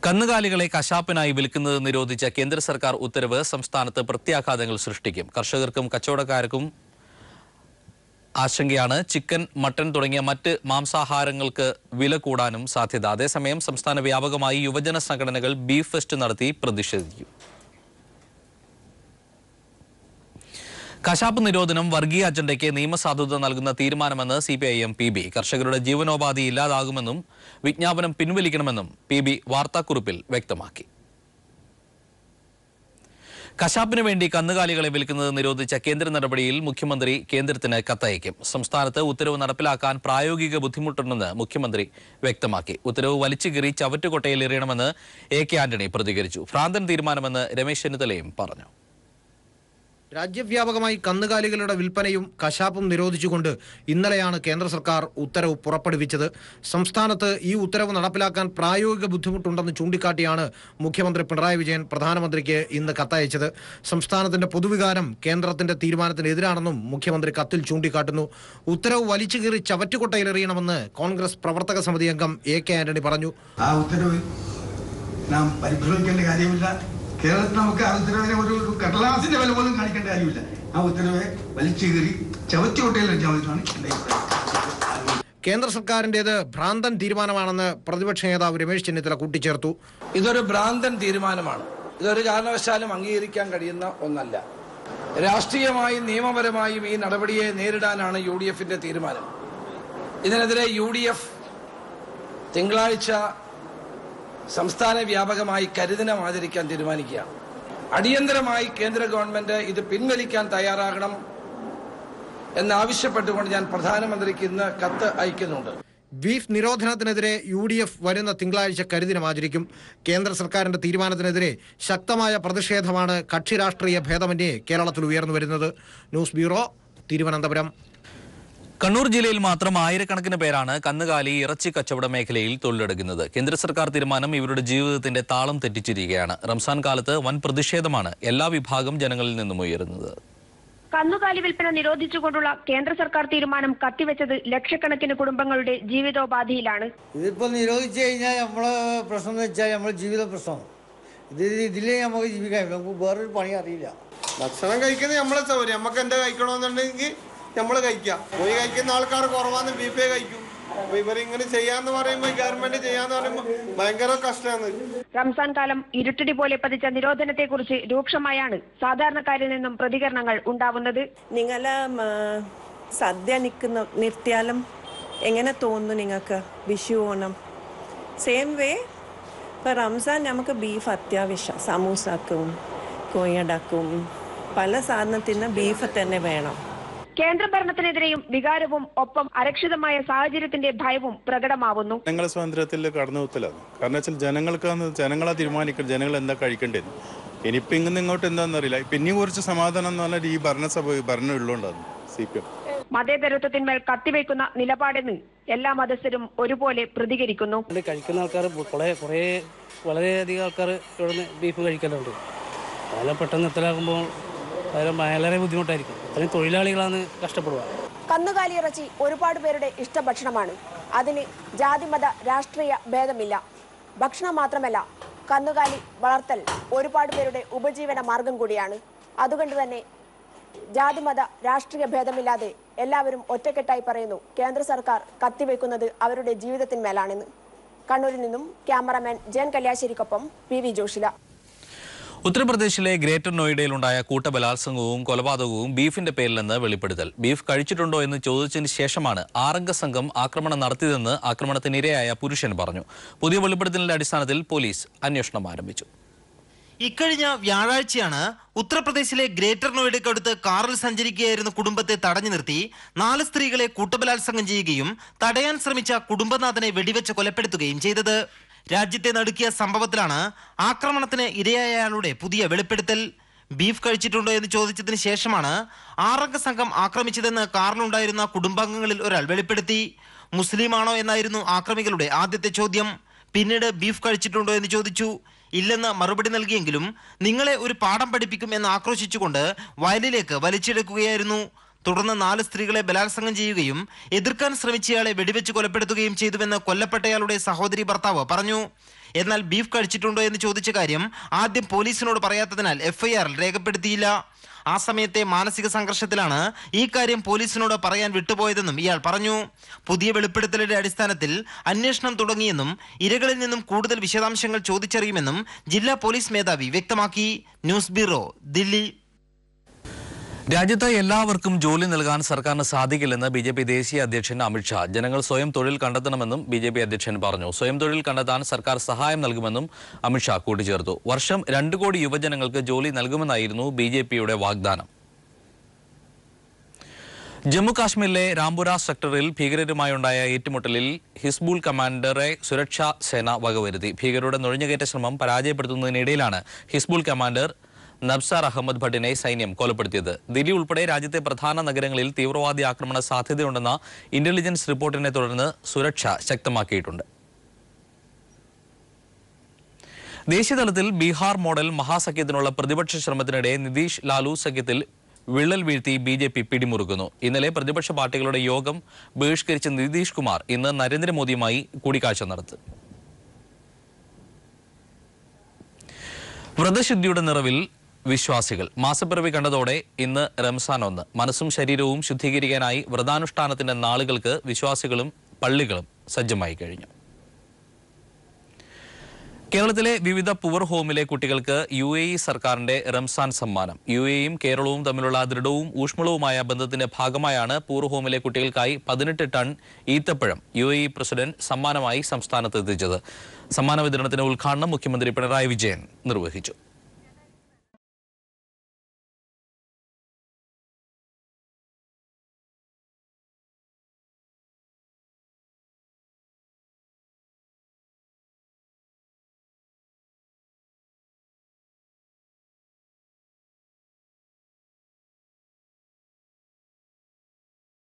കന്നുകാലികളെ കശാപ്പിനായി വിൽക്കുന്നത് നിരോധിച്ച കേന്ദ്ര സർക്കാർ ഉത്തരവ് സംസ്ഥാനത്ത് പ്രത്യാഘാതങ്ങൾ സൃഷ്ടിക്കും. കർഷകർക്കും കച്ചവടക്കാർക്കും ആശങ്കയാണ്. ചിക്കൻ, മട്ടൺ തുടങ്ങിയ മറ്റ് മാംസാഹാരങ്ങൾക്ക് വില കൂടാനും സാധ്യത. അതേസമയം സംസ്ഥാന വ്യാപകമായി യുവജന സംഘടനകൾ ബീഫ് ഫെസ്റ്റ് നടത്തി പ്രതിഷേധിക്കും. കശാപ്പ് നിരോധനം വർഗീയ അജണ്ടയ്ക്ക് നിയമസാധുത നൽകുന്ന തീരുമാനമെന്ന് CPIM PB. കർഷകരുടെ ജീവനോപാധി ഇല്ലാതാകുമെന്നും വിജ്ഞാപനം പിൻവലിക്കണമെന്നും PB വാർത്താക്കുറിപ്പിൽ വ്യക്തമാക്കി. കശാപ്പിന് വേണ്ടി കന്നുകാലികളെ വിൽക്കുന്നത് നിരോധിച്ച കേന്ദ്ര നടപടിയിൽ മുഖ്യമന്ത്രി കേന്ദ്രത്തിന് കത്തയക്കും. സംസ്ഥാനത്ത് ഉത്തരവ് നടപ്പിലാക്കാൻ പ്രായോഗിക ബുദ്ധിമുട്ടുണ്ടെന്ന് മുഖ്യമന്ത്രി വ്യക്തമാക്കി. ഉത്തരവ് വലിച്ചുകീറി ചവറ്റുകൊട്ടയിൽ എറിയണമെന്ന് AK ആന്റണി പ്രതികരിച്ചു. ഭ്രാന്തൻ തീരുമാനമെന്ന് രമേശ് ചെന്നിത്തലയും പറഞ്ഞു. രാജ്യവ്യാപകമായി കന്നുകാലികളുടെ വിൽപ്പനയും കശാപ്പും നിരോധിച്ചുകൊണ്ട് ഇന്നലെയാണ് കേന്ദ്ര സർക്കാർ ഉത്തരവ് പുറപ്പെടുവിച്ചത്. സംസ്ഥാനത്ത് ഈ ഉത്തരവ് നടപ്പിലാക്കാൻ പ്രായോഗിക ബുദ്ധിമുട്ടുണ്ടെന്ന് ചൂണ്ടിക്കാട്ടിയാണ് മുഖ്യമന്ത്രി പിണറായി വിജയൻ പ്രധാനമന്ത്രിക്ക് ഇന്ന് കത്തയച്ചത്. സംസ്ഥാനത്തിന്റെ പൊതുവികാരം കേന്ദ്രത്തിന്റെ തീരുമാനത്തിനെതിരാണെന്നും മുഖ്യമന്ത്രി കത്തിൽ ചൂണ്ടിക്കാട്ടുന്നു. ഉത്തരവ് വലിച്ചുകീറി ചവറ്റുകൊട്ടയിലെറിയണമെന്ന് കോൺഗ്രസ് പ്രവർത്തക സമിതി അംഗം AK ആന്റണി പറഞ്ഞു. ആ ഉത്തരവ് നാം പരിഭ്രമിക്കേണ്ട കാര്യമില്ല. കേരളത്തിൽ നമുക്ക് ആ ഉത്തരവിനെ ഒരു കടലാസിന്റെ വില പോലും കാണിക്കേണ്ട കാര്യമില്ല. ആ ഉത്തരവ് വലിച്ചു കീറി ചവറ്റുകൊട്ടയിലെറിയാമെന്നാണ് എന്റെ അഭിപ്രായം. കേന്ദ്ര സർക്കാരിന്റേത് ഭ്രാന്തൻ തീരുമാനമാണെന്ന് പ്രതിപക്ഷ നേതാവ് രമേശ് ചെന്നിത്തല കൂട്ടിച്ചേർത്തു. ഇതൊരു ഭ്രാന്തൻ തീരുമാനമാണ്. ഇതൊരു കാരണവശാലും അംഗീകരിക്കാൻ കഴിയുന്ന ഒന്നല്ല. രാഷ്ട്രീയമായും നിയമപരമായും ഈ നടപടിയെ നേരിടാനാണ് UDFന്റെ തീരുമാനം. ഇതിനെതിരെ UDF തിങ്കളാഴ്ച സംസ്ഥാന വ്യാപകമായി കരിദിനം ആചരിക്കാൻ തീരുമാനിക്കുകയാണ്. അടിയന്തരമായി കേന്ദ്ര ഗവൺമെന്റ് ഇത് പിൻവലിക്കാൻ തയ്യാറാകണം എന്നാവശ്യപ്പെട്ടുകൊണ്ട് ഞാൻ പ്രധാനമന്ത്രിക്ക് ഇന്ന് കത്ത് അയക്കുന്നുണ്ട്. ബീഫ് നിരോധനത്തിനെതിരെ UDF വരുന്ന തിങ്കളാഴ്ച കരിദിനം ആചരിക്കും. കേന്ദ്ര സർക്കാരിന്റെ തീരുമാനത്തിനെതിരെ ശക്തമായ പ്രതിഷേധമാണ് കക്ഷി രാഷ്ട്രീയ ഭേദമന്യേ കേരളത്തിൽ ഉയർന്നു വരുന്നത്. News bureau, Thiruvananthapuram. കണ്ണൂർ ജില്ലയിൽ മാത്രം ആയിരക്കണക്കിന് പേരാണ് കന്നുകാലി ഇറച്ചി കച്ചവട മേഖലയിൽ തൊഴിലെടുക്കുന്നത്. കേന്ദ്ര സർക്കാർ തീരുമാനം ഇവരുടെ ജീവിതത്തിന്റെ താളം തെറ്റിച്ചിരിക്കുകയാണ്. റംസാൻ കാലത്ത് വൻ പ്രതിഷേധമാണ് എല്ലാ വിഭാഗം ജനങ്ങളിൽ നിന്നും ഉയരുന്നത്. കന്നുകാലി വിൽപ്പന നിരോധിച്ചുകൊണ്ടുള്ള കേന്ദ്ര സർക്കാർ തീരുമാനം കത്തിവെച്ചത് ലക്ഷക്കണക്കിന് കുടുംബങ്ങളുടെ ജീവിതോപാധിയിലാണ്. ഇതിപ്പോ നിരോധിച്ചു കഴിഞ്ഞാൽ നമ്മളെ പ്രശ്നം എന്ന് വെച്ചാൽ നമ്മുടെ ജീവിത പ്രശ്നം. ഇതിലേ നമുക്ക് ജീവിക്കാൻ, നമുക്ക് വേറൊരു പണി അറിയില്ല. ഭക്ഷണം കഴിക്കുന്നത് നമ്മളെ സൗകര്യം. നമുക്ക് എന്താ കഴിക്കണമെന്നുണ്ടെങ്കിൽ നമ്മൾ കഴിക്കാം. പോയി കഴിക്കുന്ന ആൾക്കാർ കുറവാന്ന് ബീഫേ കഴിക്കും. അപ്പൊ ഇവരിങ്ങനെ ചെയ്യാന്ന് പറയുമ്പോ, ഗവൺമെന്റ് ചെയ്യാന്ന് പറയുമ്പോ ഭയങ്കര കഷ്ടമാണ്. റംസാൻ കാലം ഇരുട്ടടി പോലെ പതിച്ച നിരോധനത്തെ കുറിച്ച് രൂക്ഷമായാണ് സാധാരണക്കാരിൽ നിന്നും പ്രതികരണങ്ങൾ ഉണ്ടാവുന്നത്. നിങ്ങളെ സദ്യ നിർത്തിയാലും എങ്ങനെ തോന്നുന്നു നിങ്ങൾക്ക്? Vishu, Onam same way. ഇപ്പൊ റംസാൻ നമുക്ക് ബീഫ് അത്യാവശ്യം. സമൂസക്കും കോയടക്കും പല സാധനത്തിന് ബീഫ് തന്നെ വേണം. കേന്ദ്ര ഭരണത്തിനെതിരെയും വികാരവും ഒപ്പം അരക്ഷിതമായ സാഹചര്യത്തിന്റെ ഭയവും പ്രകടമാവുന്നു. ജനങ്ങളെ സ്വാതന്ത്ര്യത്തിൽ കടന്നുകൂത്തലാണ്. കാരണം വെച്ചാൽ ജനങ്ങളെ തീരുമാനിക്കണം ജനങ്ങൾ എന്താ കഴിക്കേണ്ടത്. ഇനിയിപ്പോൾ ഇങ്ങോട്ട് എന്താണെന്നറിയില്ല. പിന്നെ കുറച്ച് സമാധാനം എന്ന് പറഞ്ഞാൽ ഈ ഭരണം ഉള്ളതുകൊണ്ടാണ് CPM. മതേതരത്വത്തിന്മേൽ കത്തിവെക്കുന്ന നിലപാടെന്ന് എല്ലാ മതസ്ഥരും ഒരുപോലെ പ്രതികരിക്കുന്നു. കഴിക്കുന്ന ആൾക്കാർ വളരെയധികം ആൾക്കാർ ഇവിടുന്ന് ബീഫ് കഴിക്കലുണ്ട്. അതെല്ലാം പെട്ടെന്ന് എത്തലാകുമ്പോൾ വളരെ ബുദ്ധിമുട്ടായിരിക്കും. അത്രയും തൊഴിലാളികളാണ് കഷ്ടപ്പെടുക. കന്നുകാലി ഇറച്ചി ഒരുപാട് പേരുടെ ഇഷ്ടഭക്ഷണമാണ്. അതിന് ജാതിമത രാഷ്ട്രീയ ഭേദമില്ല. ഭക്ഷണം മാത്രമല്ല, കന്നുകാലി വളർത്തൽ ഒരുപാട് പേരുടെ ഉപജീവന മാർഗം കൂടിയാണ്. അതുകൊണ്ട് തന്നെ ജാതിമത രാഷ്ട്രീയ ഭേദമില്ലാതെ എല്ലാവരും ഒറ്റക്കെട്ടായി പറയുന്നു കേന്ദ്ര സർക്കാർ കത്തിവെക്കുന്നത് അവരുടെ ജീവിതത്തിന്മേലാണെന്ന്. കണ്ണൂരിൽ നിന്നും ക്യാമറാമാൻ ജയൻ കല്യാശ്ശേരിക്കൊപ്പം PV ജോഷില. ഉത്തർപ്രദേശിലെ ഗ്രേറ്റർ നോയിഡയിലുണ്ടായ കൂട്ടബലാത്സംഗവും കൊലപാതകവും ബീഫിന്റെ പേരിലെന്ന് വെളിപ്പെടുത്തൽ. ബീഫ് കഴിച്ചിട്ടുണ്ടോ എന്ന് ചോദിച്ചതിന് ശേഷമാണ് 6-അംഗ സംഘം ആക്രമണം നടത്തിയതെന്ന് ആക്രമണത്തിനിരയായ പുരുഷൻ പറഞ്ഞു. പുതിയ വെളിപ്പെടുത്തലിന്റെ അടിസ്ഥാനത്തിൽ പോലീസ് അന്വേഷണം ആരംഭിച്ചു. ഇക്കഴിഞ്ഞ വ്യാഴാഴ്ചയാണ് ഉത്തർപ്രദേശിലെ ഗ്രേറ്റർ നോയിഡയ്ക്കടുത്ത് കാറിൽ സഞ്ചരിക്കുകയായിരുന്ന കുടുംബത്തെ തടഞ്ഞു നിർത്തി 4 സ്ത്രീകളെ കൂട്ടബലാത്സംഗം ചെയ്യുകയും തടയാൻ ശ്രമിച്ച കുടുംബനാഥനെ വെടിവെച്ച് കൊലപ്പെടുത്തുകയും ചെയ്തത്. രാജ്യത്തെ നടുക്കിയ സംഭവത്തിലാണ് ആക്രമണത്തിന് ഇരയായയാളുടെ പുതിയ വെളിപ്പെടുത്തൽ. ബീഫ് കഴിച്ചിട്ടുണ്ടോ എന്ന് ചോദിച്ചതിന് ശേഷമാണ് 6-അംഗ സംഘം ആക്രമിച്ചതെന്ന് കാറിലുണ്ടായിരുന്ന കുടുംബാംഗങ്ങളിൽ ഒരാൾ വെളിപ്പെടുത്തി. മുസ്ലിമാണോ എന്നായിരുന്നു ആക്രമികളുടെ ആദ്യത്തെ ചോദ്യം. പിന്നീട് ബീഫ് കഴിച്ചിട്ടുണ്ടോ എന്ന് ചോദിച്ചു. ഇല്ലെന്ന് മറുപടി നൽകിയെങ്കിലും നിങ്ങളെ ഒരു പാഠം പഠിപ്പിക്കും എന്ന് ആക്രോശിച്ചുകൊണ്ട് വയലിലേക്ക് വലിച്ചെടുക്കുകയായിരുന്നു. തുടർന്ന് 4 സ്ത്രീകളെ ബലാത്സംഗം ചെയ്യുകയും എതിർക്കാൻ ശ്രമിച്ചയാളെ വെടിവെച്ച് കൊലപ്പെടുത്തുകയും ചെയ്തുവെന്ന് കൊല്ലപ്പെട്ടയാളുടെ സഹോദരി ഭർത്താവ് പറഞ്ഞു. എന്നാൽ ബീഫ് കഴിച്ചിട്ടുണ്ടോ എന്ന് ചോദിച്ച കാര്യം ആദ്യം പോലീസിനോട് പറയാത്തതിനാൽ എഫ്ഐആറിൽ രേഖപ്പെടുത്തിയില്ല. ആ സമയത്തെ മാനസിക സംഘർഷത്തിലാണ് ഈ കാര്യം പോലീസിനോട് പറയാൻ വിട്ടുപോയതെന്നും ഇയാൾ പറഞ്ഞു. പുതിയ വെളിപ്പെടുത്തലിന്റെ അടിസ്ഥാനത്തിൽ അന്വേഷണം തുടങ്ങിയെന്നും ഇരകളിൽ നിന്നും കൂടുതൽ വിശദാംശങ്ങൾ ചോദിച്ചറിയുമെന്നും ജില്ലാ പോലീസ് മേധാവി വ്യക്തമാക്കി. News bureau, Delhi. രാജ്യത്ത് എല്ലാവർക്കും ജോലി നൽകാൻ സർക്കാരിന് സാധിക്കില്ലെന്ന് BJP ദേശീയ അധ്യക്ഷൻ അമിത്ഷാ. ജനങ്ങൾ സ്വയം തൊഴിൽ കണ്ടെത്തണമെന്നും BJP അധ്യക്ഷൻ പറഞ്ഞു. സ്വയം തൊഴിൽ കണ്ടെത്താൻ സർക്കാർ സഹായം നൽകുമെന്നും അമിത്ഷാ കൂട്ടിച്ചേർത്തു. വർഷം 2 കോടി യുവജനങ്ങൾക്ക് ജോലി നൽകുമെന്നായിരുന്നു BJPയുടെ വാഗ്ദാനം. ജമ്മു കാശ്മീരിലെ രാംപുര സെക്ടറിൽ ഭീകരരുമായുണ്ടായ ഏറ്റുമുട്ടലിൽ ഹിസ്ബുൾ കമാൻഡറെ സുരക്ഷാ സേന വകവരുത്തി. ഭീകരരുടെ നുഴഞ്ഞുകയറ്റ ശ്രമം പരാജയപ്പെടുത്തുന്നതിനിടയിലാണ് ഹിസ്ബുൾ കമാൻഡർ നബ്സാർ അഹമ്മദ് ഭട്ടിനെ സൈന്യം കൊലപ്പെടുത്തിയത്. ദില്ലി ഉൾപ്പെടെ രാജ്യത്തെ പ്രധാന നഗരങ്ങളിൽ തീവ്രവാദി ആക്രമണ സാധ്യതയുണ്ടെന്ന ഇന്റലിജൻസ് റിപ്പോർട്ടിനെ തുടർന്ന് സുരക്ഷ ശക്തമാക്കിയിട്ടുണ്ട്. ദേശീയതലത്തിൽ ബീഹാർ മോഡൽ മഹാസഖ്യത്തിനുള്ള പ്രതിപക്ഷ ശ്രമത്തിനിടെ നിതീഷ് ലാലു സഖ്യത്തിൽ വിള്ളൽ വീഴ്ത്തി BJP പിടിമുറുക്കുന്നു. ഇന്നലെ പ്രതിപക്ഷ പാർട്ടികളുടെ യോഗം ബഹിഷ്കരിച്ച നിതീഷ് കുമാർ ഇന്ന് നരേന്ദ്രമോദിയുമായി കൂടിക്കാഴ്ച നടത്തി. വ്രതശുദ്ധിയുടെ നിറവിൽ വിശ്വാസികൾ. മാസപ്പിറവി കണ്ടതോടെ ഇന്ന് റംസാൻ 1. മനസ്സും ശരീരവും ശുദ്ധീകരിക്കാനായി വ്രതാനുഷ്ഠാനത്തിന്റെ നാളുകൾക്ക് വിശ്വാസികളും പള്ളികളും സജ്ജമായി കഴിഞ്ഞു. കേരളത്തിലെ വിവിധ പുവർ ഹോമിലെ കുട്ടികൾക്ക് UAE സർക്കാരിന്റെ റംസാൻ സമ്മാനം. UAEയും കേരളവും തമ്മിലുള്ള ദൃഢവും ഊഷ്മളവുമായ ബന്ധത്തിന്റെ ഭാഗമായാണ് പുവർ ഹോമിലെ കുട്ടികൾക്കായി 18 ടൺ ഈത്തപ്പഴം UAE പ്രസിഡന്റ് സമ്മാനമായി സംസ്ഥാനത്ത് എത്തിച്ചത്. സമ്മാന വിതരണത്തിന്റെ ഉദ്ഘാടനം മുഖ്യമന്ത്രി പിണറായി വിജയൻ നിർവഹിച്ചു.